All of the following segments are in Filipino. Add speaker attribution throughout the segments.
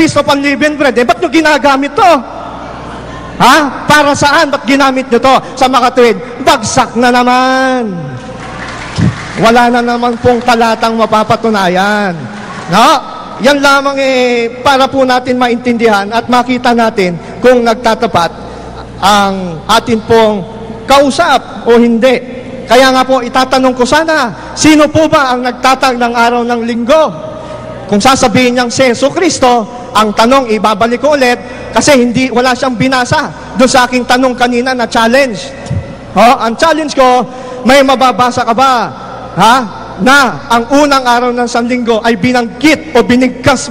Speaker 1: Feast of Unleavened Bread. Ba't nyo ginagamit to? Ha? Para saan? Ba't ginamit nyo to? Sa mga tuwid, bagsak na naman. Wala na naman pong talatang mapapatunayan. No? Yan lamang para po natin maintindihan at makita natin kung nagtatapat ang atin pong kausap o hindi. Kaya nga po, itatanong ko sana, sino po ba ang nagtatag ng araw ng linggo? Kung sasabihin niyang si Jesucristo, ang tanong, ibabalik ko ulit, kasi wala siyang binasa doon sa aking tanong kanina na challenge. Ang challenge ko, may mababasa ka ba? Na ang unang araw ng sanlinggo ay binanggit o binigkas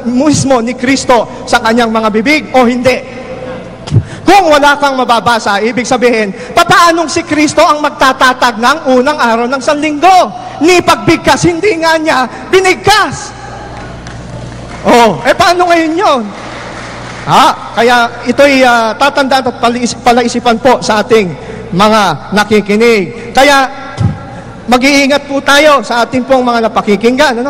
Speaker 1: mismo ni Kristo sa kanyang mga bibig o hindi? Kung wala kang mababasa, ibig sabihin, papaanong si Kristo ang magtatatag ng unang araw ng sanlinggo? Ni pagbigkas, hindi nga niya binigkas. Paano ngayon yun? Kaya ito'y tatandaan at palaisipan po sa ating mga nakikinig. Kaya mag-iingat po tayo sa ating pong mga napakikinggan.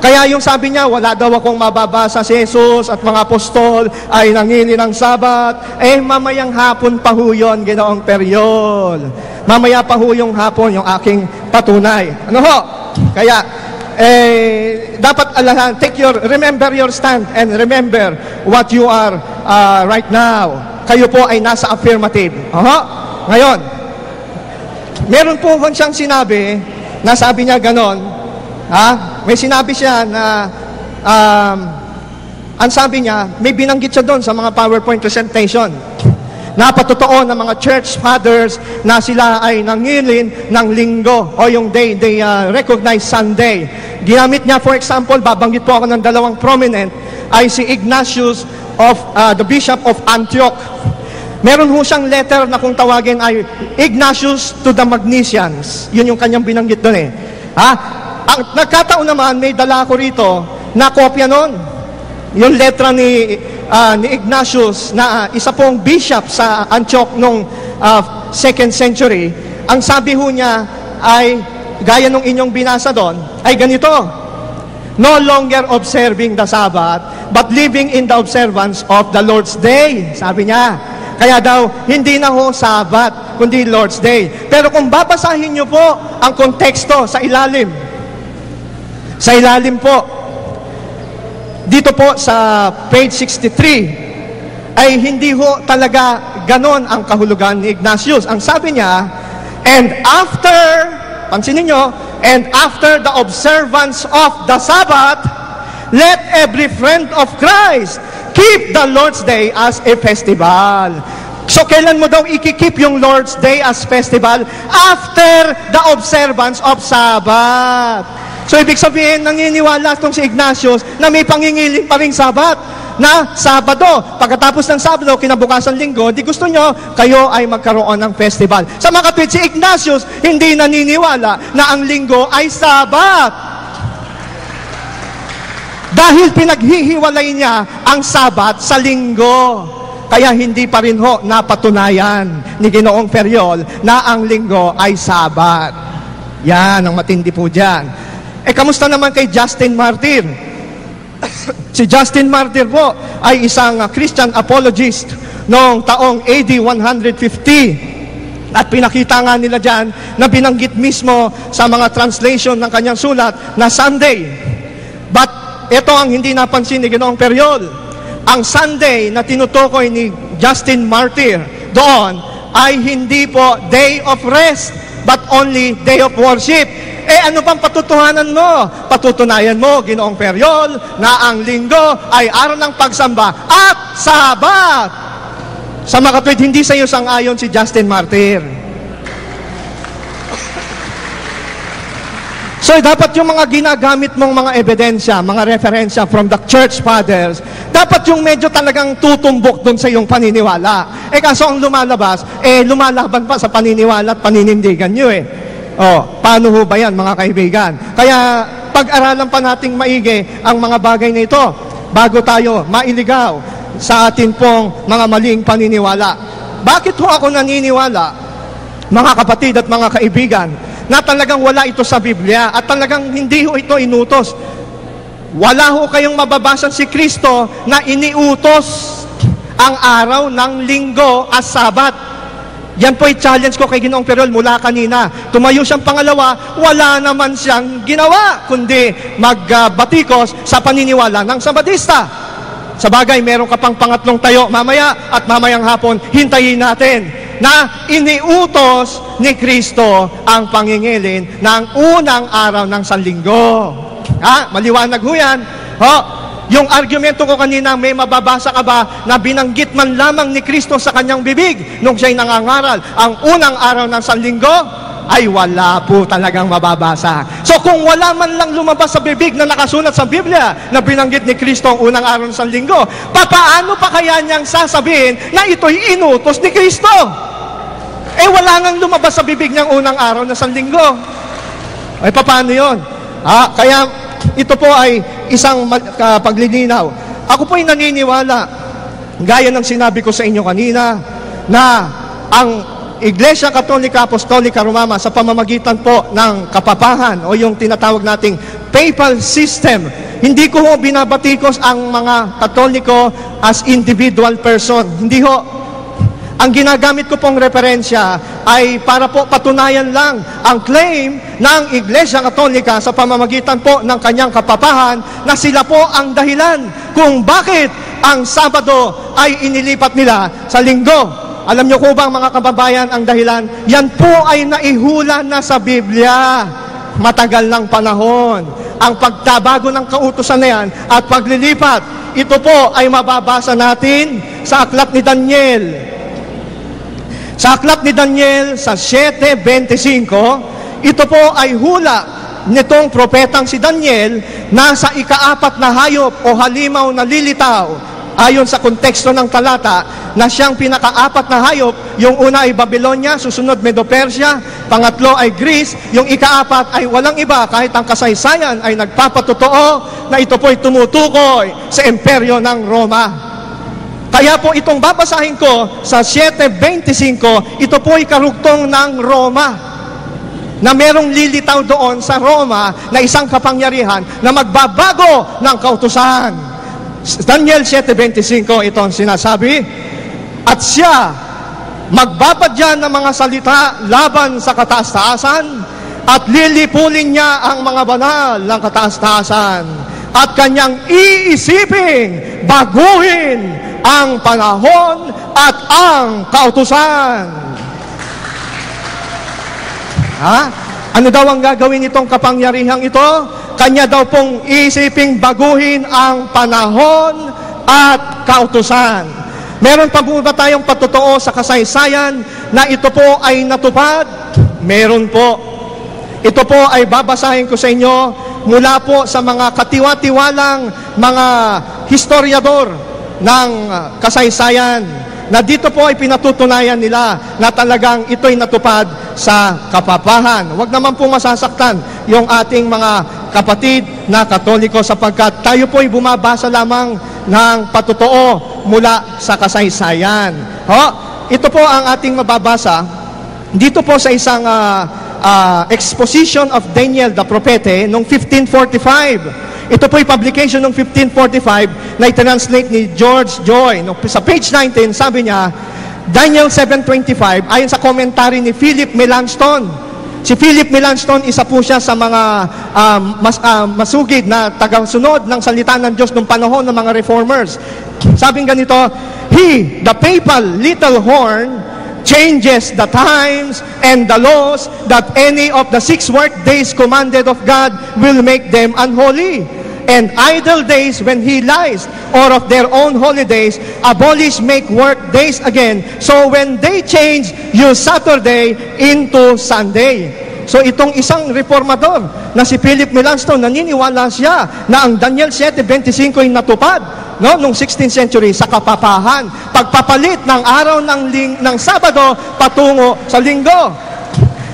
Speaker 1: Kaya yung sabi niya, wala daw akong mababasa si Jesus at mga apostol ay nangili ng Sabat. Mamayang hapon pa ho yun, Ginoong Periol. Mamaya pa ho yung hapon, yung aking patunay. Kaya, dapat alahan, remember your stand and remember what you are right now. Kayo po ay nasa affirmative. Ngayon, meron po siyang sinabi, nasabi niya ganon, may sinabi siya na, ang sabi niya, may binanggit siya doon sa mga PowerPoint presentation. Napatotoo ng mga church fathers na sila ay nangilin ng linggo o yung day, they recognize Sunday. Ginamit niya, for example, babanggit po ako ng dalawang prominent, ay si Ignatius of the Bishop of Antioch. Meron ho siyang letter na kung tawagin ay Ignatius to the Magnesians. Yun yung kanyang binanggit doon Ang nagkataon naman, may dala ko rito na kopya noon. Yung letra ni Ignatius na isa pong bishop sa Antioch noong 2nd century. Ang sabi ho niya ay, gaya nung inyong binasa doon, ay ganito: no longer observing the Sabbath, but living in the observance of the Lord's Day. Sabi niya. Kaya daw, hindi na ho Sabbath, kundi Lord's Day. Pero kung babasahin niyo po ang konteksto sa ilalim po, dito po sa page 63, ay hindi ho talaga ganon ang kahulugan ni Ignatius. Ang sabi niya, pansinin niyo, and after the observance of the Sabbath, let every friend of Christ keep the Lord's Day as a festival. So, kailan mo daw ikikip yung Lord's Day as festival? After the observance of Sabbath. So, ibig sabihin, naniniwala itong si Ignatius na may pangingiling pa ring Sabat. Na Sabado, pagkatapos ng Sabado, kinabukasan linggo, di gusto nyo, kayo ay magkaroon ng festival. Sa mga kapatid, si Ignatius, hindi naniniwala na ang linggo ay Sabat. Dahil pinaghihiwalay niya ang Sabat sa linggo. Kaya hindi pa rin ho napatunayan ni Ginoong Periol na ang linggo ay Sabat. Yan, ang matindi po dyan. Kamusta naman kay Justin Martyr? Si Justin Martyr po ay isang Christian apologist noong taong AD 150. At pinakita nga nila dyan na binanggit mismo sa mga translation ng kanyang sulat na Sunday. But ito ang hindi napansin ni Ginoong Periol. Ang Sunday na tinutukoy ni Justin Martyr doon ay hindi po day of rest, but only day of worship. Ano bang patutuhanan mo? Patutunayan mo, Ginoong Periol, na ang linggo ay araw ng pagsamba at Sabat. Sa mga kapatid, hindi sa iyo sang-ayon si Justin Martyr. So, dapat yung mga ginagamit mong mga ebidensya, mga referensya from the church fathers, dapat yung medyo talagang tutumbok doon sa iyong paniniwala. Kaso ang lumalabas, lumalaban pa sa paniniwala at paninindigan nyo paano ho ba yan, mga kaibigan? Kaya, pag-aralan pa nating maigi ang mga bagay na ito bago tayo mailigaw sa atin pong mga maling paniniwala. Bakit ho ako naniniwala, mga kapatid at mga kaibigan, na talagang wala ito sa Biblia at talagang hindi ho ito inutos Wala ho kayong mababasa si Kristo na iniutos ang araw ng linggo as Sabat. Yan po i-challenge ko kay Ginoong Ferrol mula kanina. Tumayo siyang pangalawa, wala naman siyang ginawa, kundi magbatikos sa paniniwala ng Sabatista. Sa bagay, meron ka pang pangatlong tayo mamaya at mamayang hapon, hintayin natin na iniutos ni Kristo ang pangingilin ng unang araw ng sanlinggo. Maliwanag ho yan. Yung argumento ko kanina, may mababasa ka ba na binanggit man lamang ni Kristo sa kanyang bibig nung siya'y nangangaral ang unang araw ng sanlinggo? Ay wala po talagang mababasa. So kung wala man lang lumabas sa bibig na nakasulat sa Biblia na binanggit ni Kristo ang unang araw ng sanlinggo, paano pa kaya niyang sasabihin na ito'y inutos ni Kristo? Wala nang lumabas sa bibig niyang unang araw ng sanlinggo. Paano yun? Kaya ito po ay isang paglilinaw. Ako po ay naniniwala, gaya ng sinabi ko sa inyo kanina, na ang Iglesia Katolika Apostolika Romana sa pamamagitan po ng kapapahan o yung tinatawag nating papal system, hindi ko ho binabatikos ang mga Katoliko as individual person. Hindi ho. Ang ginagamit ko pong referensya ay para po patunayan lang ang claim ng Iglesia Katolika sa pamamagitan po ng kanyang kapapahan na sila po ang dahilan kung bakit ang Sabado ay inilipat nila sa Linggo. Alam niyo ko ba mga kababayan ang dahilan? Yan po ay naihula na sa Biblia. Matagal ng panahon. Ang pagtabago ng kautusan na yan at paglilipat, ito po ay mababasa natin sa Aklat ni Daniel. Sa Aklat ni Daniel sa 7:25, ito po ay hula nitong propetang si Daniel na sa ika-4 na hayop o halimaw na lilitaw. Ayon sa konteksto ng talata, na siyang pinaka-4 na hayop, yung una ay Babylonia, susunod Medo-Persia, pangatlo ay Greece, yung ika-4 ay walang iba kahit ang kasaysayan ay nagpapatotoo na ito po ay tumutukoy sa imperyo ng Roma. Kaya po itong babasahin ko sa 7:25, ito po ay karugtong ng Roma, na merong lilitaw doon sa Roma na isang kapangyarihan na magbabago ng kautusan. Daniel 7:25, ito ang sinasabi, at siya magbapadya ng mga salita laban sa kataas-taasan at lilipulin niya ang mga banal ng kataas-taasan at kanyang iisiping baguhin ang panahon at ang kautusan. Ano daw ang gagawin itong kapangyarihang ito? Kanya daw pong isiping baguhin ang panahon at kautusan. Meron pa po ba tayong patotoo sa kasaysayan na ito po ay natupad? Meron po. Ito po ay babasahin ko sa inyo mula po sa mga katiwa-tiwalang mga historiador ng kasaysayan, na dito po ay pinatutunayan nila na talagang ito'y natupad sa kapapahan. Huwag naman po masasaktan yung ating mga kapatid na Katoliko sapagkat tayo po ay bumabasa lamang ng patotoo mula sa kasaysayan. Ito po ang ating mababasa dito po sa isang exposition of Daniel the Prophet noong 1545. Ito po ay publication noong 1545 na i-translate ni George Joy. Sa page 19, sabi niya, Daniel 7:25, ayon sa komentary ni Philip Melanchthon. Si Philip Melanchthon, isa po siya sa mga masugid na tagasunod ng salita ng Diyos noong panahon ng mga reformers. Sabing ganito, he, the papal little horn, changes the times and the laws that any of the 6 work days commanded of God will make them unholy. And idle days when he lies, or of their own holidays, abolish, make work days again. So when they change, use Saturday into Sunday. So itong isang reformador na si Philip Melanchthon, naniniwala siya na ang Daniel 7:25 ay natupad noong 16th century sa kapapahan. Pagpapalit ng araw ng Sabado patungo sa Linggo.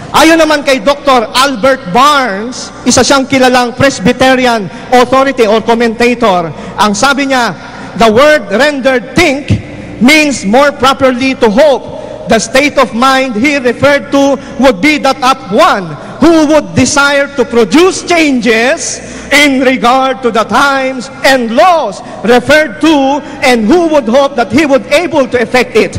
Speaker 1: Ayon naman kay Dr. Albert Barnes, isa siyang kilalang Presbyterian authority or commentator, ang sabi niya, the word rendered think means more properly to hope. The state of mind he referred to would be that of one who would desire to produce changes in regard to the times and laws referred to, and who would hope that he would able to effect it.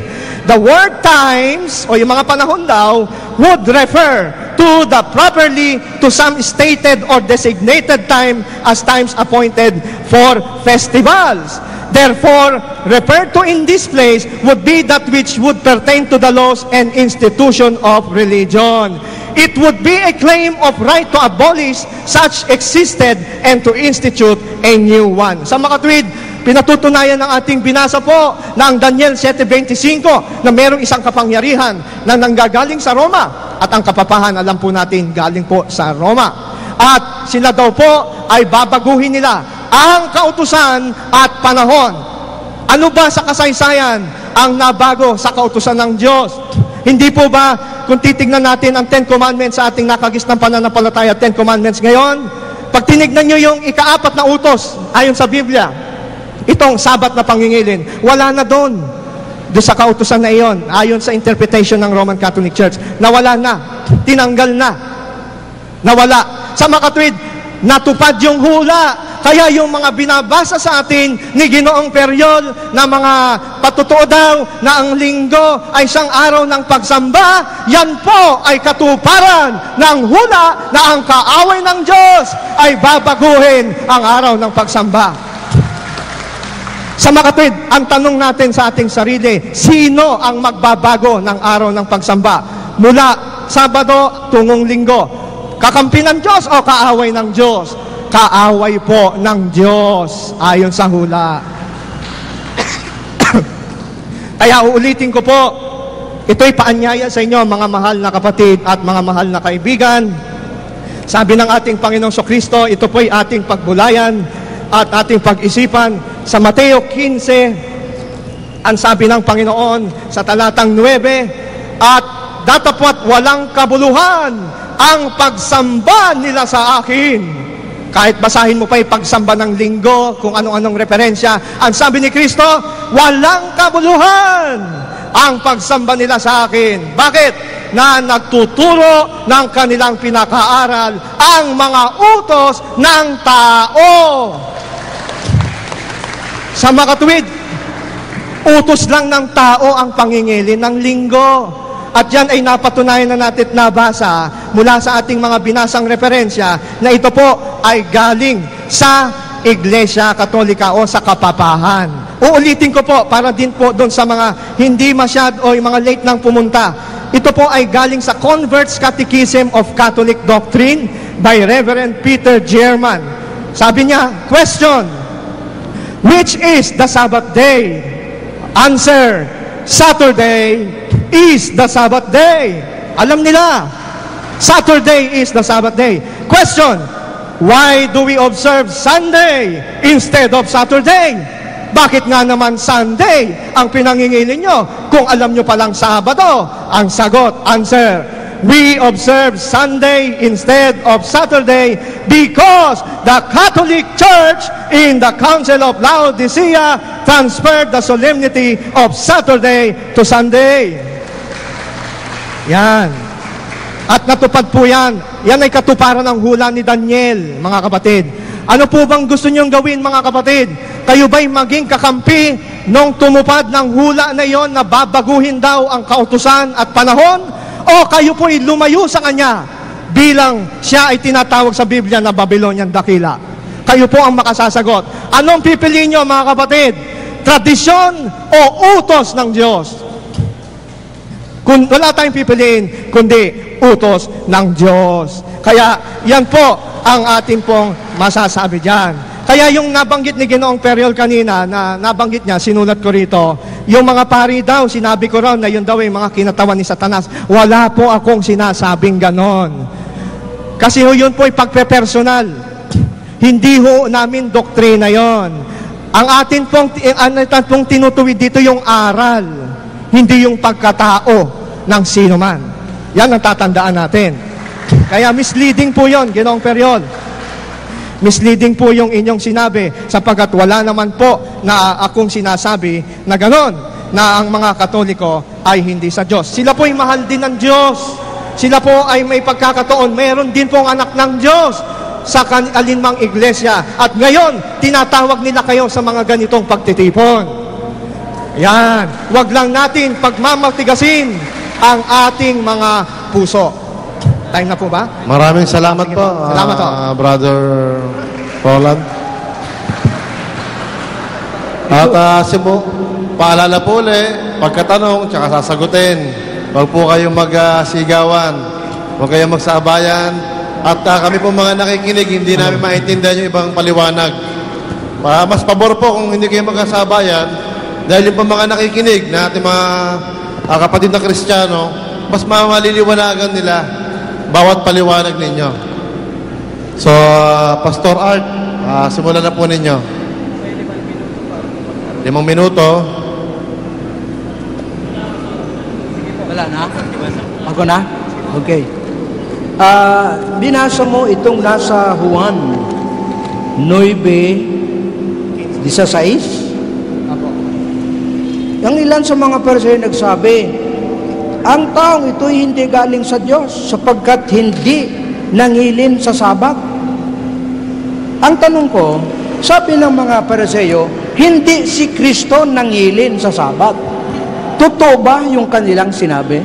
Speaker 1: The word times, o yung mga panahon daw, would refer to the properly to some stated or designated time as times appointed for festivals. Therefore, referred to in this place would be that which would pertain to the laws and institution of religion. It would be a claim of right to abolish such existed and to institute a new one. Sa mga tuwid, pinatutunayan ng ating binasa po ng Daniel 7:25 na mayroong isang kapangyarihan na nanggagaling sa Roma. At ang kapapahan, alam po natin, galing po sa Roma. At sila daw po ay babaguhin nila ang kautusan at panahon. Ano ba sa kasaysayan ang nabago sa kautusan ng Diyos? Hindi po ba, kung titignan natin ang Ten Commandments sa ating nakagisnang pananampalataya, Ten Commandments ngayon, pag tinignan nyo yung ika-4 na utos, ayon sa Biblia, itong Sabat na pangingilin, wala na doon sa kautusan na iyon, ayon sa interpretation ng Roman Catholic Church, nawala na, tinanggal na, nawala. Sa makatwid, natupad yung hula. Kaya yung mga binabasa sa atin ni Ginoong Peryol na mga patutuo daw na ang linggo ay isang araw ng pagsamba, yan po ay katuparan ng hula na ang kaaway ng Diyos ay babaguhin ang araw ng pagsamba. Sa makatwid, ang tanong natin sa ating sarili, sino ang magbabago ng araw ng pagsamba? Mula Sabado tungong Linggo, kakampi ng Diyos o kaaway ng Diyos? Kaaway po ng Diyos, ayon sa hula. Kaya uulitin ko po, ito'y paanyaya sa inyo, mga mahal na kapatid at mga mahal na kaibigan. Sabi ng ating Panginoong Kristo, ito po'y ating pagbulayan at ating pag-isipan. Sa Mateo 15, ang sabi ng Panginoon sa talatang 9, at datapwat walang kabuluhan ang pagsamba nila sa akin. Kahit basahin mo pa yung pagsamba ng linggo, kung anong-anong referensya, ang sabi ni Kristo, walang kabuluhan ang pagsamba nila sa akin. Bakit? Na nagtuturo ng kanilang pinakaaral ang mga utos ng tao. Sa makatuwid, utos lang ng tao ang pangingilin ng linggo. At yan ay napatunayan na natin at nabasa mula sa ating mga binasang referensya na ito po ay galing sa Iglesia Katolika o sa kapapahan. Uulitin ko po para din po doon sa mga hindi masyad o yung mga late nang pumunta. Ito po ay galing sa Converts Catechism of Catholic Doctrine by Reverend Peter German. Sabi niya, question, which is the Sabbath day? Answer, Saturday is the Sabbath day. Alam nila, Saturday is the Sabbath day. Question, why do we observe Sunday instead of Saturday? Bakit nga naman Sunday ang pinangingilin nyo kung alam nyo palang Sabado? Ang sagot, answer, we observe Sunday instead of Saturday because the Catholic Church in the Council of Laodicea transferred the solemnity of Saturday to Sunday. Yan. At natupad po yan. Yan ay katuparan ng hula ni Daniel, mga kapatid. Ano po bang gusto niyong gawin, mga kapatid? Kayo ba'y maging kakampi nung tumupad ng hula na iyon na babaguhin daw ang kautusan at panahon? O kayo po'y lumayo sa kanya bilang siya ay tinatawag sa Biblia na Babylonian Dakila? Kayo po ang makasasagot. Anong pipiliin niyo, mga kapatid? Tradisyon o utos ng Diyos? Wala tayong pipiliin, kundi utos ng Diyos. Kaya yan po ang ating pong masasabi dyan. Kaya yung nabanggit ni Ginoong Peryol kanina, na nabanggit niya, sinulat ko rito, yung mga pari daw, sinabi ko raw na yun daw ay mga kinatawan ni Satanas. Wala po akong sinasabing ganon. Kasi yun po ay pagpe-personal. Hindi ho namin doktrina yon. Ang atin pong tinutuwid dito yung aral, hindi yung pagkatao ng sino man. Yan ang tatandaan natin. Kaya misleading po yon, Ginoong Peryol. Misleading po yung inyong sinabi sapagkat wala naman po na akong sinasabi na ganon, na ang mga Katoliko ay hindi sa Diyos. Sila po ay mahal din ng Diyos. Sila po ay may pagkakataon. Mayroon din pong anak ng Diyos. sa alinmang iglesia. At ngayon, tinatawag nila kayo sa mga ganitong pagtitipon. Yan. Huwag lang natin pagmamatigasin ang ating mga puso. Time na po ba?
Speaker 2: Maraming salamat po,
Speaker 1: Salamat po.
Speaker 2: Brother Roland. At paalala po ulit, pagkatanong, tsaka sasagutin. Huwag po kayong magsigawan. Huwag kayong magsabayan. At kami po mga nakikinig, hindi namin maintindihan yung ibang paliwanag. Mas pabor po kung hindi kayo magkasabayan, dahil yung po mga nakikinig na ating mga kapatid na Kristiyano, mas mamaliliwanagan nila bawat paliwanag ninyo. So, Pastor Art, simulan na po ninyo. 5 minuto.
Speaker 3: Wala na? Ako na? Okay. Binasa mo itong nasa Juan 9:16. Ang ilan sa mga Pariseo nagsabi, ang taong ito'y hindi galing sa Diyos sapagkat hindi nangilin sa Sabat. Ang tanong ko, sabi ng mga Pariseo, hindi si Kristo nangilin sa Sabat. Totoo ba yung kanilang sinabi?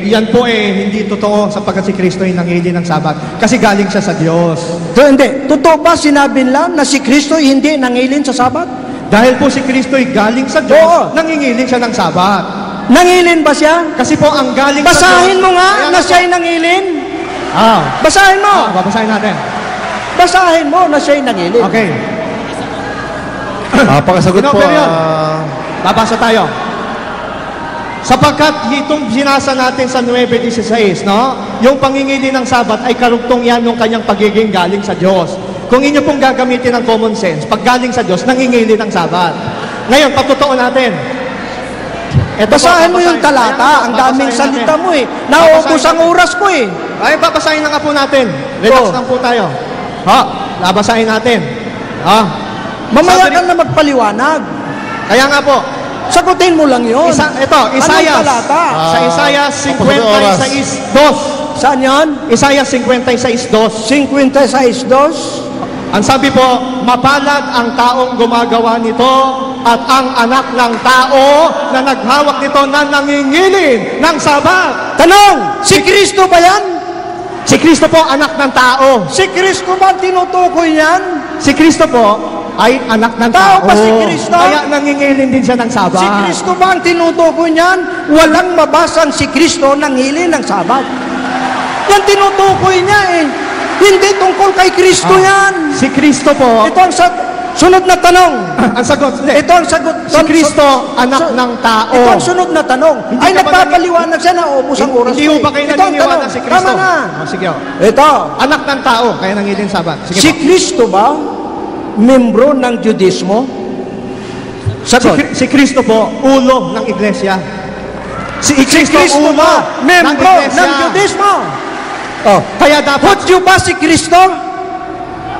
Speaker 1: Yan po hindi totoo sapagkat si Kristo ay nangili ng Sabat. Kasi galing siya sa Diyos.
Speaker 3: Hindi. Totoo ba sinabi nila na si Kristo hindi nangilin sa Sabat?
Speaker 1: Dahil po si Kristo ay galing sa Diyos,
Speaker 3: Oo.
Speaker 1: nangingiling siya ng Sabat.
Speaker 3: Nangilin ba siya?
Speaker 1: Kasi po ang galing sa Diyos...
Speaker 3: Basahin mo nga
Speaker 1: Ayan
Speaker 3: na
Speaker 1: po.
Speaker 3: siya'y nangilin. Basahin mo.
Speaker 1: Babasahin natin.
Speaker 3: Basahin mo na siya'y nangilin.
Speaker 1: Okay.
Speaker 2: Pagkasagot po,
Speaker 1: Pero yun, babasa tayo. Sapagkat itong binasa natin sa 9:16, no? Yung pangingili ng Sabat ay karugtong yan ng kanyang pagiging galing sa Diyos. Kung inyo pong gagamitin ng common sense, pag galing sa Diyos, nangingili ng Sabat. Ngayon, patutuon natin.
Speaker 3: Basahin mo yung talata. Ang daming salita mo eh. Naubos ang oras ko eh.
Speaker 1: Ay, babasahin na nga po natin. Relax lang po tayo. Babasahin natin.
Speaker 3: Mamaya
Speaker 1: Sabi-
Speaker 3: ka na magpaliwanag.
Speaker 1: Kaya nga po,
Speaker 3: Sagutin mo lang yun.
Speaker 1: Isaiah.
Speaker 3: Anong talata?
Speaker 1: Sa Isaiah 56:2.
Speaker 3: Saan yan?
Speaker 1: Isaiah 56:2.
Speaker 3: 56:2.
Speaker 1: Ang sabi po, mapalad ang taong gumagawa nito at ang anak ng tao na naghawak nito na nangingilin ng Sabat.
Speaker 3: Tanong, si Kristo ba yan?
Speaker 1: Si Kristo po, anak ng tao.
Speaker 3: Si Kristo ba ang tinutukoy yan?
Speaker 1: Si Kristo po ay anak ng
Speaker 3: Tao
Speaker 1: tao.
Speaker 3: ba si Kristo?
Speaker 1: Kaya nangingilin din siya ng Sabat.
Speaker 3: Si Kristo ba ang tinutukoy niyan? Walang mabasang si Kristo nang hili ng Sabat. Yan tinutukoy niya eh. Hindi tungkol kay Kristo yan.
Speaker 1: Si Kristo po,
Speaker 3: Ito ang sunod na tanong.
Speaker 1: ang sagot,
Speaker 3: Ito ang sagot.
Speaker 1: si Kristo, anak ng tao.
Speaker 3: Ito ang sunod na tanong.
Speaker 1: Hindi
Speaker 3: Ay,
Speaker 1: ka ba
Speaker 3: nagpapaliwanag siya na ubos ang oras.
Speaker 1: Hindi
Speaker 3: ko
Speaker 1: mo ba
Speaker 3: eh.
Speaker 1: kayo
Speaker 3: Ito ang
Speaker 1: naniniwala
Speaker 3: tanong.
Speaker 1: si Kristo?
Speaker 3: Tama na.
Speaker 1: Sige.
Speaker 3: Ito.
Speaker 1: Anak ng tao, kaya nangilin Sabat. Sige
Speaker 3: Si
Speaker 1: po.
Speaker 3: Kristo ba membro ng Judismo? Sagot.
Speaker 1: Si Kristo po, ulo ng iglesia. Si Kristo,
Speaker 3: Kristo
Speaker 1: ulo
Speaker 3: ba membro
Speaker 1: iglesia.
Speaker 3: ng Judismo? Oh.
Speaker 1: Kaya dapat,
Speaker 3: Hudyo ba si Kristo?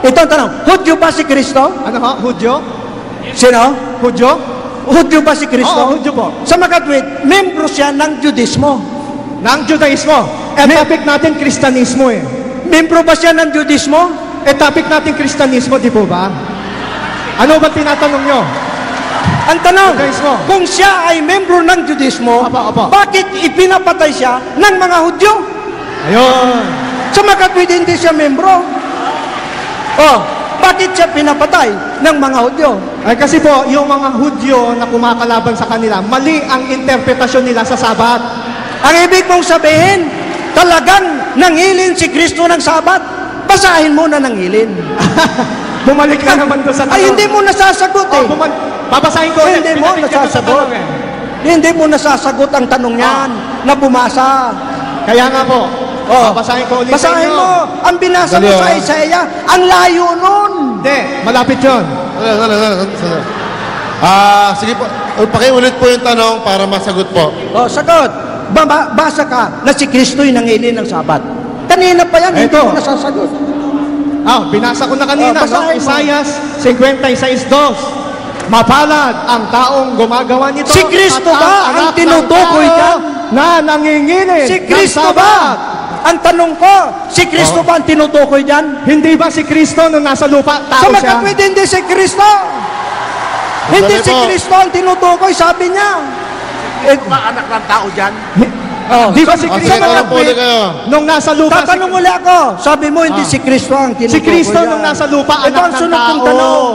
Speaker 3: Ito ang tanong. Hudyo ba si Kristo?
Speaker 1: ano ho, Hudyo?
Speaker 3: Sino?
Speaker 1: Hudyo?
Speaker 3: Hudyo ba si Kristo?
Speaker 1: Oo, Hudyo po.
Speaker 3: Sa makatwid, membro siya ng Judismo.
Speaker 1: Ng Judaismo. Topic natin, Kristanismo eh.
Speaker 3: Membro ba siya ng Judismo?
Speaker 1: Topic natin, Kristanismo, di po ba? Ano ba tinatanong nyo?
Speaker 3: Ang tanong,
Speaker 1: Judaismo.
Speaker 3: kung siya ay membro ng Judismo,
Speaker 1: Apa.
Speaker 3: bakit ipinapatay siya ng mga Hudyo?
Speaker 1: Ayun.
Speaker 3: Sa makatwid, hindi siya membro. Oh, bakit siya pinapatay ng mga Hudyo?
Speaker 1: Ay kasi po, yung mga Hudyo na kumakalaban sa kanila, mali ang interpretasyon nila sa Sabat.
Speaker 3: Ang ibig mong sabihin, talagang nangilin si Kristo ng Sabat. Basahin mo na nangilin.
Speaker 1: Bumalik ka naman doon sa tanong.
Speaker 3: Ay, hindi mo nasasagot eh.
Speaker 1: Babasahin ko ulit.
Speaker 3: Hindi mo
Speaker 1: Pinakinggan ko sa
Speaker 3: nasasagot.
Speaker 1: tanong eh.
Speaker 3: Hindi mo nasasagot ang tanong niyan na bumasa.
Speaker 1: Kaya nga po,
Speaker 3: Oh.
Speaker 1: babasahin ko ulit sa
Speaker 3: Basahin
Speaker 1: inyo.
Speaker 3: mo. Ang binasa mo
Speaker 2: Dali,
Speaker 3: sa Isaiah, ang layo nun.
Speaker 1: Hindi, malapit yun.
Speaker 2: Sandali. Sige po, pakiulit po yung tanong para masagot po.
Speaker 3: Oh, sagot. Basa ka na si Kristo'y nangilin ng Sabat. Kanina pa yan, hindi
Speaker 1: Eto.
Speaker 3: mo nasasagot.
Speaker 1: Binasa ko na kanina, no?
Speaker 3: Basahin mo.
Speaker 1: Isaiah 56:2. Mapalad ang taong gumagawa nito.
Speaker 3: Si Kristo
Speaker 1: at
Speaker 3: ba ang
Speaker 1: anak ng
Speaker 3: tinutukoy
Speaker 1: tao
Speaker 3: dyan?
Speaker 1: Na nangingilin
Speaker 3: Si
Speaker 1: ng
Speaker 3: Kristo
Speaker 1: Sabat.
Speaker 3: ba Ang tanong ko, si Kristo ba ang tinutukoy dyan?
Speaker 1: Hindi ba si Kristo nung nasa lupa,
Speaker 3: Sa
Speaker 1: tao siya?
Speaker 3: makatwid, hindi si Kristo. Hindi si
Speaker 2: po.
Speaker 3: Kristo ang tinutukoy, sabi niya.
Speaker 4: Anak ng tao dyan.
Speaker 1: Di ba si
Speaker 2: Ah,
Speaker 1: Kristo
Speaker 2: sige, tanong po ulit kayo.
Speaker 1: nung nasa lupa?
Speaker 3: Tatanong uli ako. Sabi mo, hindi si Kristo ang tinutukoy
Speaker 1: Si Kristo
Speaker 3: yan.
Speaker 1: nung nasa lupa,
Speaker 3: Ito
Speaker 1: anak
Speaker 3: ang
Speaker 1: ng
Speaker 3: sunod kong
Speaker 1: tao.
Speaker 3: tanong.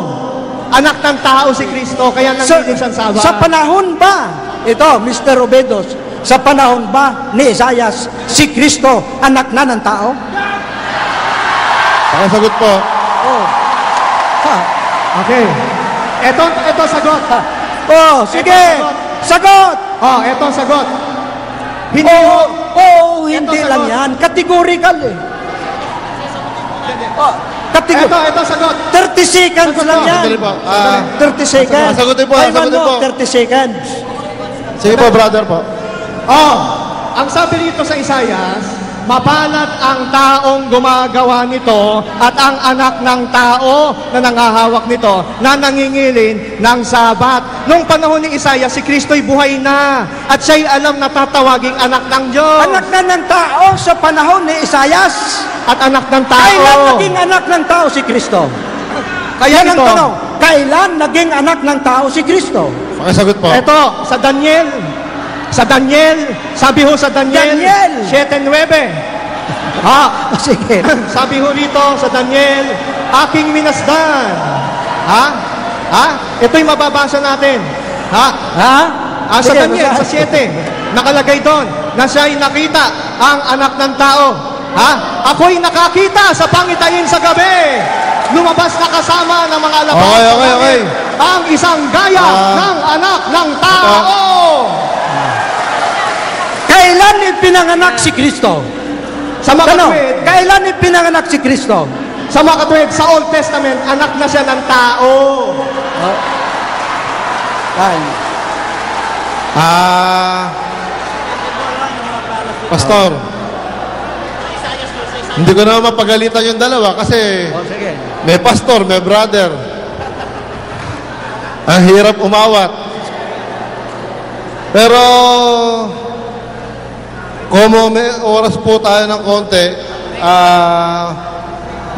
Speaker 1: Anak ng tao si Kristo, kaya nanginig siyang saba.
Speaker 3: Sa panahon ba, ito, Mr. Obedos, sa panahon ba ni Isaias, si Kristo anak na ng tao?
Speaker 2: Pakisagot po.
Speaker 3: Oh. Ha.
Speaker 1: Okay. Ito sagot.
Speaker 3: Oh, sige. Sagot.
Speaker 1: Oh, ito sagot. Hindi
Speaker 3: Oo,
Speaker 1: ho.
Speaker 3: hindi
Speaker 1: Ito
Speaker 3: lang
Speaker 1: sagot.
Speaker 3: yan. Categorical eh. Oh,
Speaker 1: Ito sagot.
Speaker 3: 30 seconds lang yan.
Speaker 2: Sandali po.
Speaker 3: 30 seconds.
Speaker 2: Sagutin po,
Speaker 3: Ay,
Speaker 2: sagutin
Speaker 3: ano,
Speaker 2: po.
Speaker 3: 30 seconds.
Speaker 2: Sige po, brother po.
Speaker 1: Oh, ang sabi dito sa Isaias, mapalad ang taong gumagawa nito at ang anak ng tao na nangahawak nito na nangingilin ng sabat. Nung panahon ni Isaias, si Kristo'y buhay na at siya'y alam na tatawaging anak ng Diyos.
Speaker 3: Anak na ng tao sa panahon ni Isaias.
Speaker 1: At anak ng tao.
Speaker 3: Kailan naging anak ng tao si Kristo?
Speaker 1: Kaya
Speaker 3: Yan ang
Speaker 1: ito,
Speaker 3: tanong. Kailan naging anak ng tao si Kristo?
Speaker 2: Pakisagot po.
Speaker 1: ito, sa Daniel. Sa Daniel, sabi ho sa Daniel,
Speaker 3: Daniel.
Speaker 1: 7:9. Ha?
Speaker 3: Sige.
Speaker 1: Sabi ho rito sa Daniel, aking minasdan. Ha? Ha? Ito'y mababasa natin. Ha?
Speaker 3: Ha?
Speaker 1: Sa
Speaker 3: Sige,
Speaker 1: Daniel, sa
Speaker 3: basahin.
Speaker 1: 7, nakalagay doon na siya'y nakita ang anak ng tao. Ha? Ako'y nakakita sa pangitain sa gabi. Lumabas na kasama ng mga alabas.
Speaker 2: Okay.
Speaker 1: Ang isang gaya ng anak ng tao.
Speaker 3: Kailan ipinanganak si Kristo?
Speaker 1: Sa
Speaker 3: Ano?
Speaker 1: makatwid,
Speaker 3: Kailan ipinanganak si Kristo?
Speaker 1: sa makatwid, sa Old Testament, anak na siya ng tao.
Speaker 3: Ay.
Speaker 2: Pastor. Hindi ko naman mapagalitan yung dalawa kasi
Speaker 3: Oh, sige.
Speaker 2: may pastor, may brother. Ang hirap umawat. Pero, kung may oras po tayo ng konti,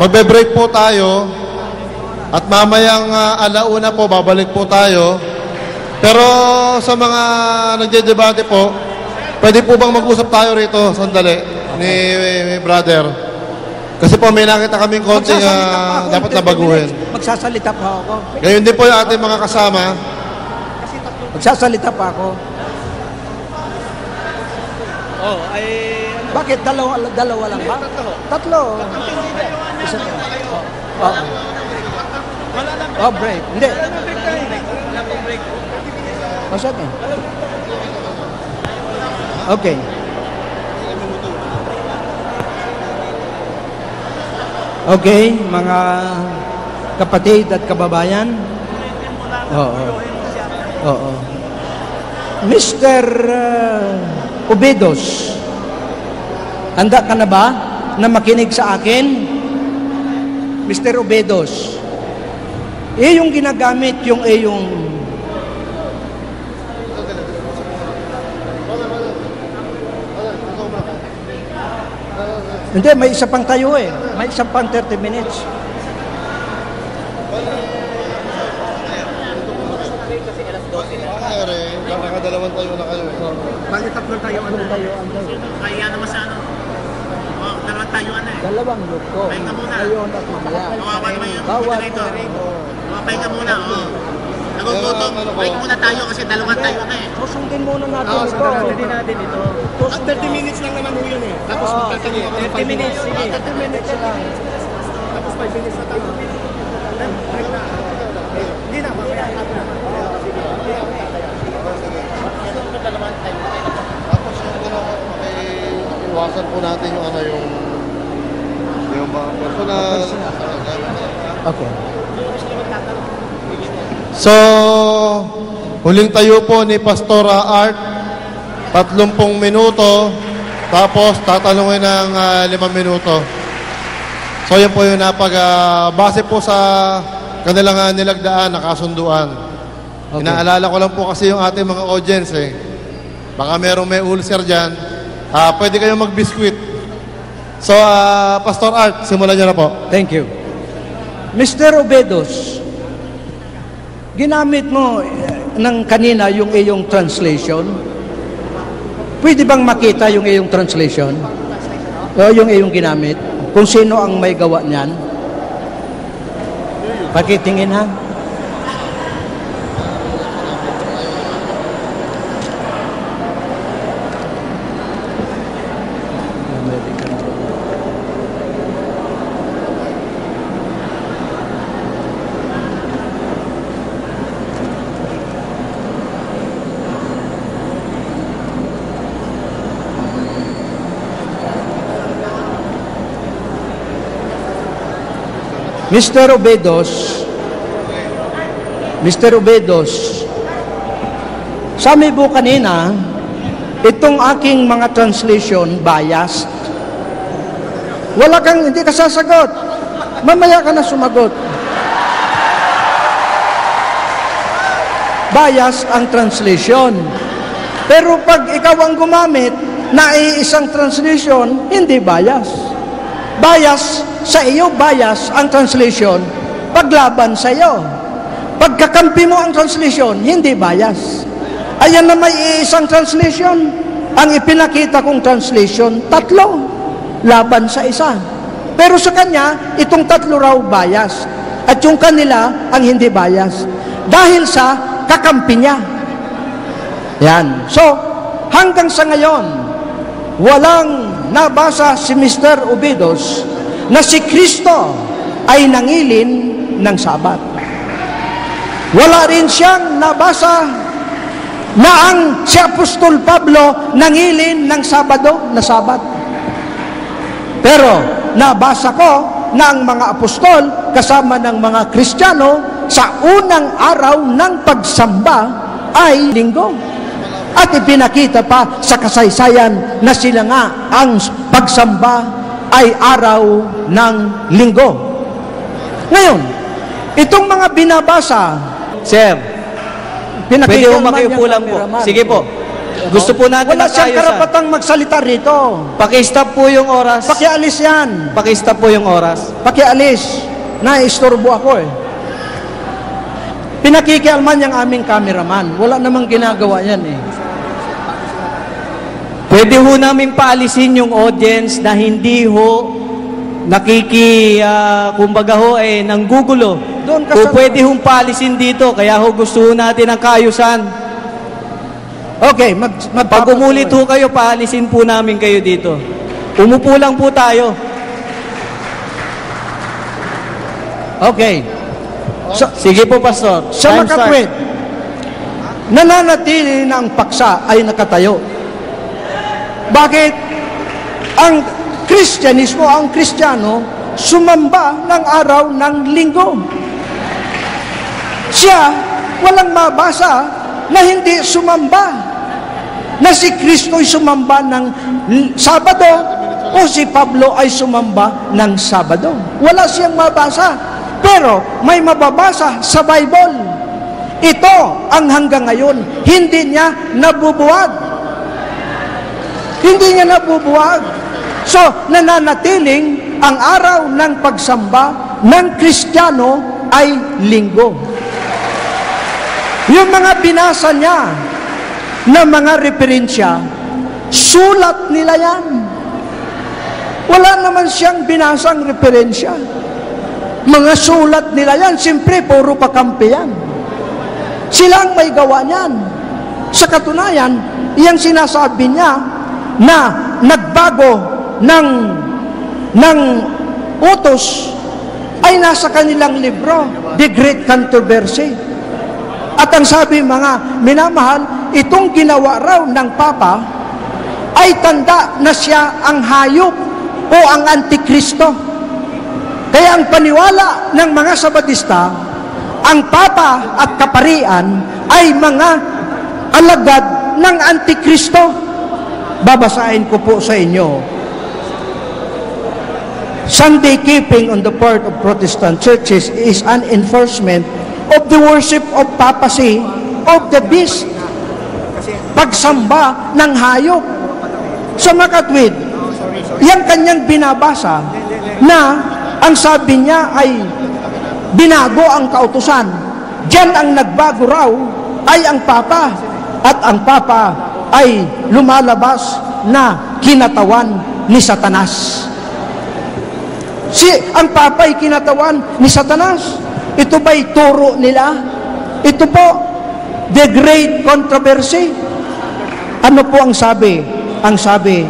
Speaker 2: magbe-break po tayo at mamayang alauna po, babalik po tayo. Pero sa mga nagdedebate po, pwede po bang mag-usap tayo rito, sandali, ni brother? Kasi po may nakita kaming konting dapat na baguhin.
Speaker 3: Magsasalita pa ako.
Speaker 2: Gayon din po yung ating mga kasama.
Speaker 3: Magsasalita pa ako. Oh, ay... Bakit? Dalawa lang ba? Tatlo. Isa pa. Oh, break. Hindi. Oh, sige. Okay. Okay, mga kapatid at kababayan. Oo. Oo. Mr. Obedos, handa ka na ba na makinig sa akin? Mr. Obedos, yung ginagamit yung Hindi, may isa pang tayo eh. May isa pang 30 minutes.
Speaker 2: Nakakadalawang tayo na kayo.
Speaker 1: Bakit tatlong tayo?
Speaker 4: Kaya naman sa ano. Oh, dalawang tayo ano eh.
Speaker 3: Dalawang loko.
Speaker 4: Pahinga muna.
Speaker 3: Ngayon at mamaya.
Speaker 4: Kawawa naman yung
Speaker 3: Bawat
Speaker 4: moderator. Pahinga muna, oh. Nagugutom. Break muna tayo kasi dalawang tayo na eh.
Speaker 3: Susundin muna natin ito.
Speaker 4: Susundin natin ito.
Speaker 1: 30 minutes lang naman ho yun eh. Tapos magtatanong ako ng
Speaker 4: 30 minutes, sige.
Speaker 3: 30 minutes lang.
Speaker 1: Tapos 5 minutes na tayo. Break na. Hindi na, mamaya na.
Speaker 2: Tapos iwasan po natin yung mga personal.
Speaker 3: Okay.
Speaker 2: So, huling tayo po ni Pastora Art, 30 minuto, tapos tatanungin ng 5 minuto. So, yun po yung base po sa kanilang nilagdaan, nakasunduan.
Speaker 3: Okay.
Speaker 2: Inaalala ko lang po kasi yung ating mga audience eh. Baka merong may ulcer dyan, pwede kayong mag-biskwit. So, Pastor Art, simulan niyo na po.
Speaker 3: Thank you. Mr. Obedos, ginamit mo ng kanina yung iyong translation. Pwede bang makita yung iyong translation? O yung iyong ginamit? Kung sino ang may gawa niyan? Pakitingin ha. Mr. Obedos, sabi po kanina, itong aking mga translation biased. Hindi ka sasagot. Mamaya ka na sumagot. Biased ang translation. Pero pag ikaw ang gumamit na iisang translation, hindi biased. Bias sa iyo, bias ang translation, paglaban sa iyo. Pagkakampi mo ang translation, hindi bias. Ayan na may isang translation. Ang ipinakita kong translation, 3. Laban sa isa. Pero sa kanya, itong 3 raw bias. At yung kanila, ang hindi bias. Dahil sa kakampi niya. Yan. So, hanggang sa ngayon, walang nabasa si Mr. Obedos na si Kristo ay nangilin ng Sabat. Wala rin siyang nabasa na si Apostol Pablo nangilin ng Sabado na Sabat. Pero nabasa ko na ang mga apostol kasama ng mga Kristiyano sa unang araw ng pagsamba ay Linggo. At ipinakita pa sa kasaysayan na sila nga ang pagsamba ay araw ng Linggo. Ngayon, itong mga binabasa,
Speaker 5: Sir, pwede mo makiupo lang po. Sige po. Gusto po natin
Speaker 3: wala
Speaker 5: na
Speaker 3: siyang
Speaker 5: tayo
Speaker 3: karapatang magsalita rito.
Speaker 5: Paki-stop po yung oras.
Speaker 3: Pakialis yan.
Speaker 5: Paki-stop po yung oras.
Speaker 3: Pakialis. Naistorbo ako eh. Pinakikialman yung aming cameraman. Wala namang ginagawa yan eh.
Speaker 5: Pwede ho namin paalisin yung audience na hindi ho kumbaga ho nanggugulo.
Speaker 3: Doon ka
Speaker 5: Kung
Speaker 3: sa-
Speaker 5: pwede hong paalisin dito, kaya ho gusto ho natin ang kaayusan.
Speaker 3: Okay,
Speaker 5: Pag umulit ho kayo, paalisin po namin kayo dito. Umupo lang po tayo.
Speaker 3: Okay.
Speaker 5: Sige po, Pastor.
Speaker 3: Sa
Speaker 5: Time start.
Speaker 3: makatwid, nananatili na ang paksa ay nakatayo. Bakit? Ang Kristyanismo, ang Kristiyano, sumamba ng araw ng Linggo. Siya, walang mabasa na hindi sumamba. Na si Kristo ay sumamba ng Sabado o si Pablo ay sumamba ng Sabado. Wala siyang mabasa. Pero may mababasa sa Bible. Ito ang hanggang ngayon, hindi niya nabubuwag. Hindi niya nabubuwag. So, nananatiling ang araw ng pagsamba ng Kristiyano ay Linggo. Yung mga binasa niya na mga referensya, sulat nila yan. Wala naman siyang binasang referensya. Mga sulat nila yan, siyempre puro kakampi yan. Sila ang may gawa niyan. Sa katunayan, iyang sinasabi niya na nagbago ng utos ay nasa kanilang libro, The Great Controversy. At ang sabi mga minamahal, itong ginawa raw ng Papa ay tanda na siya ang hayop o ang Antikristo. Kaya ang paniwala ng mga Sabadista, ang Papa at Kaparian ay mga alagad ng Antikristo. Babasahin ko po sa inyo. Sunday keeping on the part of Protestant churches is an enforcement of the worship of papacy of the beast. Pagsamba ng hayop. Sa makatwid, Yang kanyang binabasa na ang sabi niya ay binago ang kautusan. Diyan ang nagbago raw ay ang Papa, at ang Papa ay lumalabas na kinatawan ni Satanas. Ang Papa ay kinatawan ni Satanas. Ito ba'y turo nila? Ito po, the great controversy. Ano po ang sabi? Ang sabi,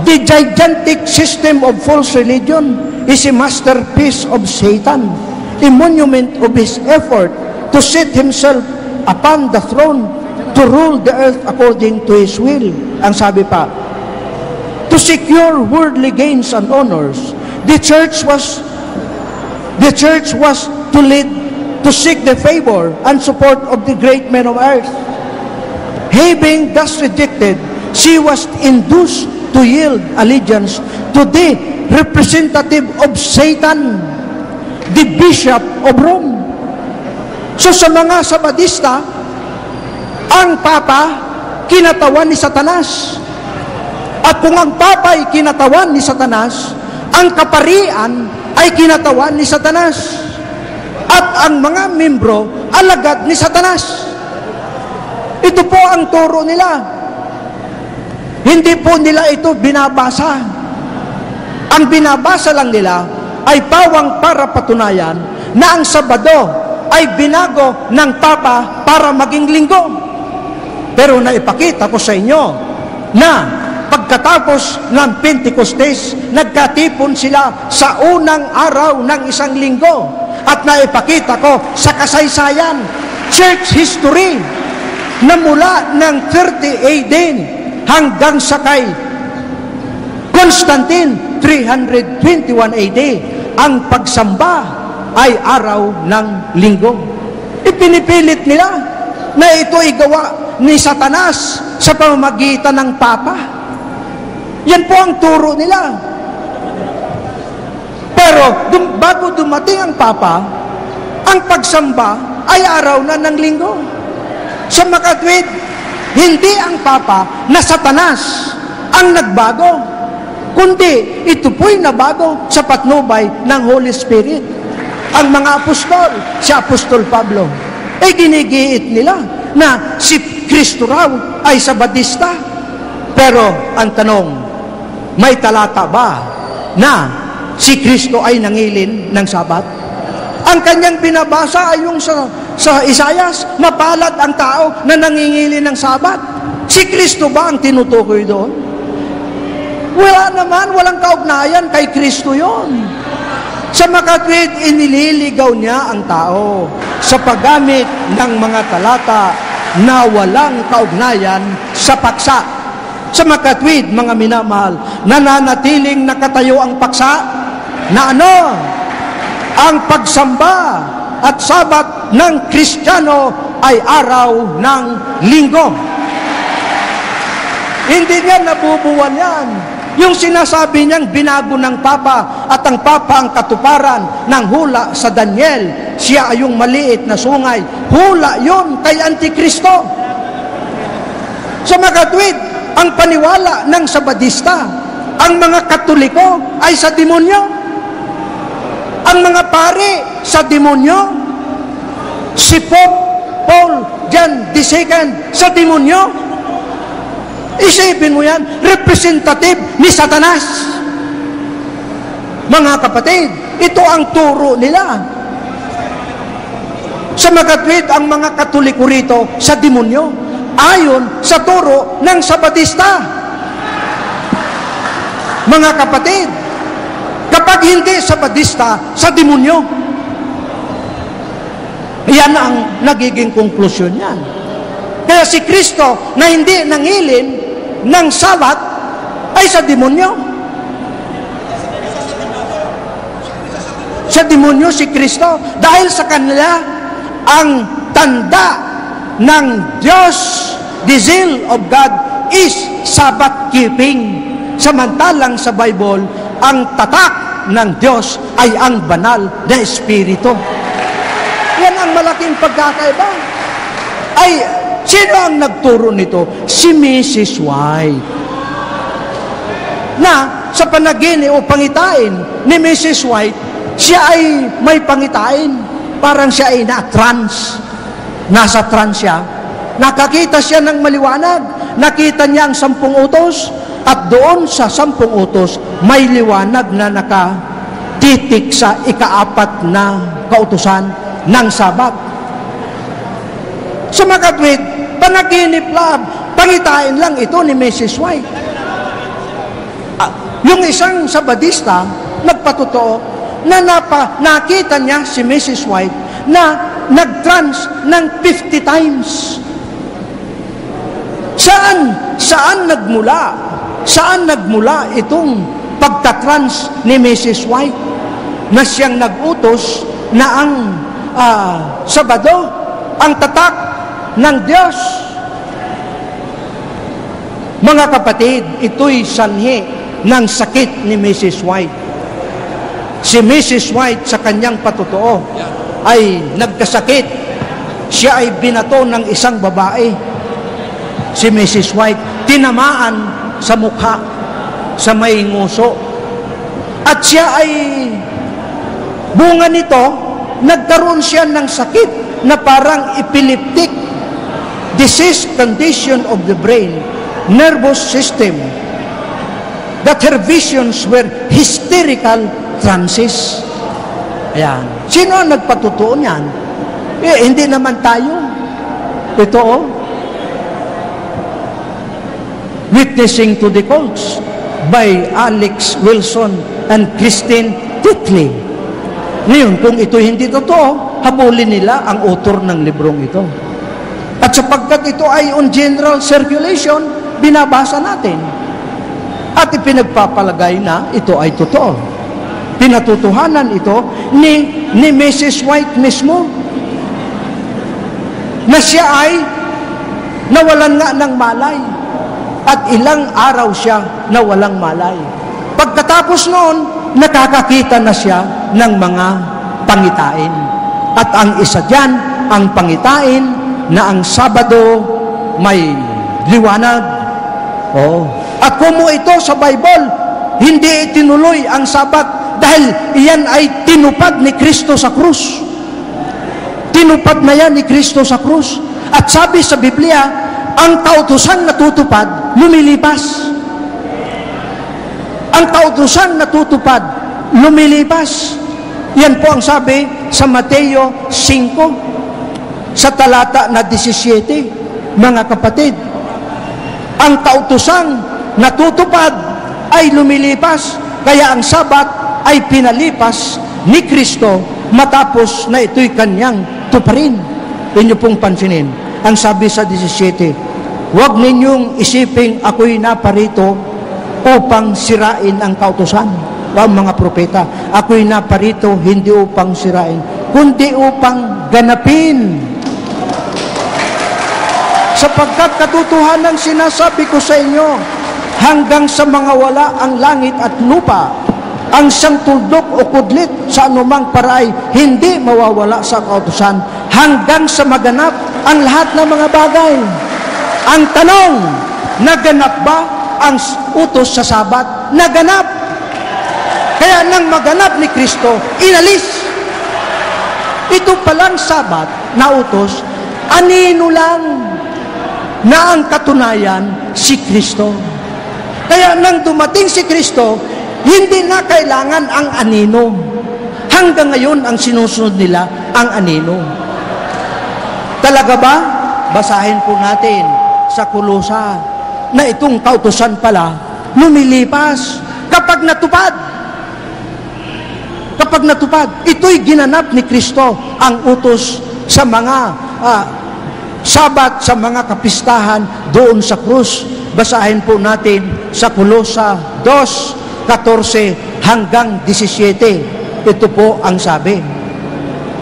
Speaker 3: the gigantic system of false religion is a masterpiece of Satan, a monument of his effort to set himself upon the throne to rule the earth according to his will. Ang sabi pa, to secure worldly gains and honors, the church was to seek the favor and support of the great men of earth. Having thus rejected, she was induced to yield allegiance to the representative of Satan, the Bishop of Rome. So sa mga Sabadista, ang Papa kinatawan ni Satanas. At kung ang Papa ay kinatawan ni Satanas, ang kaparian ay kinatawan ni Satanas. At ang mga membro, alagad ni Satanas. Ito po ang turo nila. Hindi po nila ito binabasa. Ang binabasa lang nila ay pawang para patunayan na ang Sabado ay binago ng Papa para maging linggo. Pero naipakita ko sa inyo na pagkatapos ng Pentecostes, nagkatipon sila sa unang araw ng isang linggo. At naipakita ko sa kasaysayan, church history, na mula ng 30 AD hanggang sa kay Constantine, 321 AD, ang pagsamba ay araw ng linggo. Ipinipilit nila na ito ay gawa ni Satanas sa pamamagitan ng Papa. Yan po ang turo nila. Pero bago dumating ang Papa, ang pagsamba ay araw na ng linggo. Sa makatwid, hindi ang Papa na Satanas ang nagbago, kundi ito po'y nabago sa patnubay ng Holy Spirit. Ang mga apostol, si Apostol Pablo, ay ginigiit nila na si Kristo raw ay Sabadista. Pero ang tanong, may talata ba na si Kristo ay nangilin ng Sabat? Ang kanyang binabasa ay yung sa Isayas, mapalad ang tao na nangingili ng Sabat. Si Kristo ba ang tinutukoy doon? Wala naman, walang kaugnayan kay Kristo yon. Sa makatwid, inililigaw niya ang tao sa paggamit ng mga talata na walang kaugnayan sa paksa. Sa makatwid, mga minamahal, nananatiling nakatayo ang paksa na ano? Ang pagsamba at Sabat ng Kristiyano ay araw ng linggo. Hindi niya nabubuwan yan. Yung sinasabi niyang binago ng Papa at ang Papa ang katuparan ng hula sa Daniel, siya ay yung maliit na sungay. Hula yon kay Antikristo. Sa makatwid, ang paniwala ng Sabadista, ang mga Katoliko ay sa demonyo. Ang mga pare sa demonyo. Si Pope Paul John II sa demonyo. Isipin mo yan, representative ni Satanas. Mga kapatid, ito ang turo nila. Sa makatwid, ang mga Katoliko rito sa demonyo, ayon sa turo ng Sabadista. Mga kapatid, kapag hindi Sabadista, sa demonyo. Yan ang nagiging konklusyon yan. Kaya si Kristo na hindi nangilin ng Sabat ay sa demonyo. Sa demonyo si Kristo dahil sa kanila ang tanda ng Diyos, the zeal of God is Sabbath keeping. Samantalang sa Bible, ang tatak ng Diyos ay ang banal na Espiritu. Yan ang malaking pagkakaiba. Ay, sino ang nagturo nito? Si Mrs. White. na sa panagini o pangitain ni Mrs. White, siya ay may pangitain. Parang siya ay na-trance. Nasa trance siya. Nakakita siya ng maliwanag. Nakita niya ang 10 utos. At doon sa 10 utos, may liwanag na nakatitik sa ika-4 na kautusan ng Sabat. Sa mga kapatid, panaginip lang, pangitain lang ito ni Mrs. White. Yung isang Sabadista, nagpatotoo, na nakita niya si Mrs. White na nag-trance ng 50 times. Saan nagmula? Saan nagmula itong pagtatrans ni Mrs. White na siyang nag-utos na ang Sabado, ang tatak ng Diyos? Mga kapatid, ito'y sanhi ng sakit ni Mrs. White. Si Mrs. White sa kanyang patotoo ay nagkasakit. Siya ay binato ng isang babae. Si Mrs. White, tinamaan sa mukha, sa may nguso. At siya ay, bunga nito, nagkaroon siya ng sakit na parang epileptic disease condition of the brain, nervous system, that her visions were hysterical trances. Ayan. Sino ang nagpatutuo niyan? Hindi naman tayo. Ito, Witnessing to the Cults by Alex Wilson and Christine Titley. Ngayon, kung ito hindi totoo, habulin nila ang author ng librong ito. At sapagkat ito ay on general circulation, binabasa natin. At ipinagpapalagay na ito ay totoo. Pinatutuhanan ito ni Mrs. White mismo, na siya ay nawalan nga ng malay. At ilang araw siya na walang malay. Pagkatapos noon, nakakakita na siya ng mga pangitain. At ang isa dyan, ang pangitain na ang Sabado may liwanag. At kung ito sa Bible, hindi itinuloy ang Sabat dahil iyan ay tinupad ni Kristo sa krus. Tinupad na yan ni Kristo sa krus. At sabi sa Biblia, ang kautusang natutupad, lumilipas. Ang kautosang natutupad, lumilipas. Yan po ang sabi sa Mateo 5, sa talata na 17, mga kapatid. Ang kautosang natutupad ay lumilipas, kaya ang Sabat ay pinalipas ni Kristo matapos na ito'y kanyang tuparin. Inyo pong pansinin. Ang sabi sa 17, huwag ninyong isiping ako'y naparito upang sirain ang kautusan. Ang mga propeta, ako'y naparito hindi upang sirain, kundi upang ganapin. Sapagkat katotohanan sinasabi ko sa inyo, hanggang sa mga wala ang langit at lupa, ang siyang tuldok o kudlit sa anumang paraay hindi mawawala sa kautusan hanggang sa maganap ang lahat ng mga bagay. Ang tanong, naganap ba ang utos sa Sabat? Naganap. Kaya nang maganap ni Kristo, inalis. Ito palang Sabat na utos, anino lang na ang katunayan si Kristo. Kaya nang dumating si Kristo, hindi na kailangan ang anino. Hanggang ngayon, ang sinusunod nila, ang anino. Talaga ba? Basahin po natin sa Kolosa na itong kautusan pala, lumilipas kapag natupad. Kapag natupad, ito'y ginanap ni Kristo, ang utos sa mga Sabat, sa mga kapistahan doon sa krus. Basahin po natin sa Kolosa 2:14 hanggang 17. Ito po ang sabi,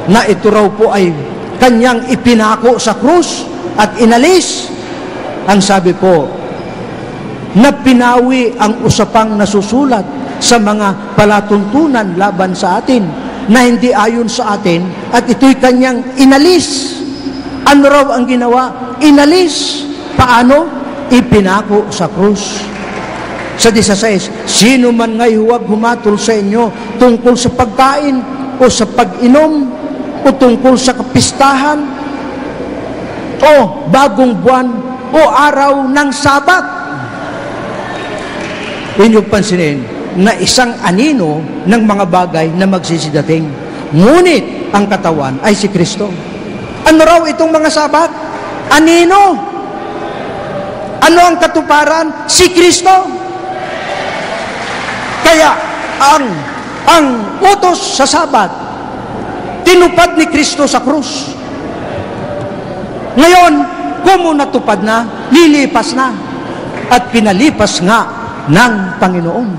Speaker 3: na ito raw po ay kanyang ipinako sa krus at inalis. Ang sabi po, na pinawi ang usapang nasusulat sa mga palatuntunan laban sa atin na hindi ayon sa atin, at ito'y kanyang inalis. Ano raw ang ginawa? Inalis. Paano? Ipinako sa krus. sa 16, sino man ngay huwag humatol sa inyo tungkol sa pagkain o sa pag-inom o tungkol sa kapistahan o bagong buwan o araw ng Sabat. Inyong pansinin na isang anino ng mga bagay na magsisidating. Ngunit ang katawan ay si Kristo. Ano raw itong mga Sabat? Anino? Ano ang katuparan? Si Kristo. Kaya ang utos sa Sabat, tinupad ni Kristo sa krus. Ngayon, kung natupad na, lilipas na. At pinalipas nga ng Panginoon.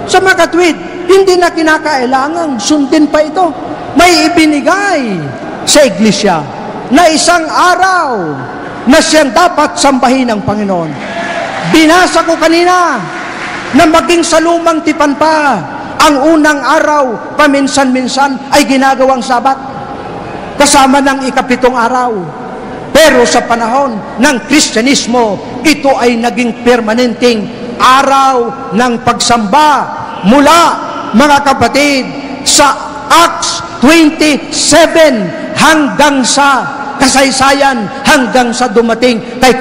Speaker 3: Sa mga katwid, hindi na kinakailangang sundin pa ito. May ibinigay sa iglesia na isang araw na siyang dapat sambahin ng Panginoon. Binasa ko kanina na maging sa lumang tipan pa, ang unang araw, paminsan-minsan, ay ginagawang Sabat. Kasama ng ikapitong araw. Pero sa panahon ng Kristyanismo, ito ay naging permanenteng araw ng pagsamba mula, mga kapatid, sa Acts 27 hanggang sa kasaysayan, hanggang sa dumating kay